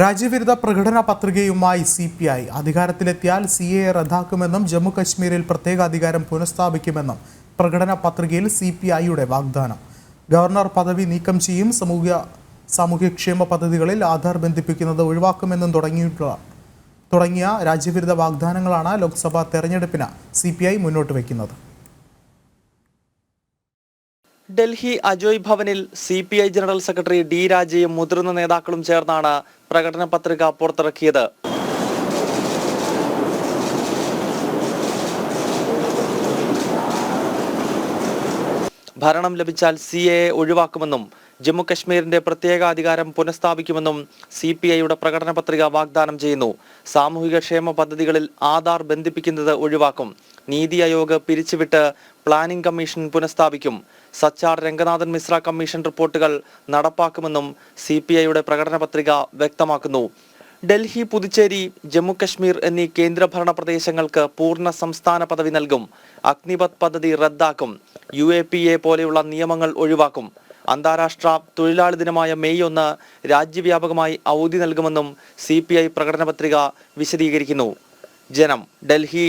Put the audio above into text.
രാജ്യവിരുദ്ധ പ്രകടന പത്രികയുമായി CPI അധികാരത്തിലെത്തിയാൽ CAA റദ്ദാക്കുമെന്നും Jammu കശ്മീരിൽ പ്രത്യേക അധികാരം പുനഃസ്ഥാപിക്കുമെന്നും പ്രകടന പത്രികയിൽ CPIയുടെ വാഗ്ദാനം. ഗവർണർ പദവി നീക്കം ചെയ്യും, സാമൂഹ്യക്ഷേമ പദ്ധതികളിൽ ആധാർ ബന്ധിപ്പിക്കുന്നത് ഒഴിവാക്കുമെന്നും തുടങ്ങിയ രാജ്യവിരുദ്ധ വാഗ്ദാനങ്ങളാണ് ലോക്സഭാ തെരഞ്ഞെടുപ്പിന് CPI മുന്നോട്ട് വയ്ക്കുന്നത്. ഡൽഹി അജോയ് ഭവനിൽ CPI ജനറൽ സെക്രട്ടറി D രാജയും മുതിർന്ന നേതാക്കളും ചേർന്നാണ് പ്രകടന പത്രിക പുറത്തിറക്കിയത്. ഭരണം ലഭിച്ചാൽ CAA ഒഴിവാക്കുമെന്നും ജമ്മു കശ്മീരിന്റെ പ്രത്യേക അധികാരം പുനഃസ്ഥാപിക്കുമെന്നും CPIയുടെ പ്രകടന പത്രിക വാഗ്ദാനം ചെയ്യുന്നു. സാമൂഹിക ക്ഷേമ പദ്ധതികളിൽ ആധാർ ബന്ധിപ്പിക്കുന്നത് ഒഴിവാക്കും. നീതി ആയോഗ് പിരിച്ചുവിട്ട് പ്ലാനിംഗ് കമ്മീഷൻ പുനഃസ്ഥാപിക്കും. സച്ചാർ രംഗനാഥൻ മിശ്ര കമ്മീഷൻ റിപ്പോർട്ടുകൾ നടപ്പാക്കുമെന്നും CPIയുടെ പ്രകടന പത്രിക വ്യക്തമാക്കുന്നു. ഡൽഹി, പുതുച്ചേരി, ജമ്മു കശ്മീർ എന്നീ കേന്ദ്രഭരണ പ്രദേശങ്ങൾക്ക് പൂർണ്ണ സംസ്ഥാന പദവി നൽകും. അഗ്നിപത് പദ്ധതി റദ്ദാക്കും. UAPA പോലെയുള്ള നിയമങ്ങൾ ഒഴിവാക്കും. അന്താരാഷ്ട്ര തൊഴിലാളി ദിനമായ മെയ് 1 രാജ്യവ്യാപകമായി അവധി നൽകുമെന്നും CPI പ്രകടന പത്രിക വിശദീകരിക്കുന്നു. ജനം, ഡൽഹി.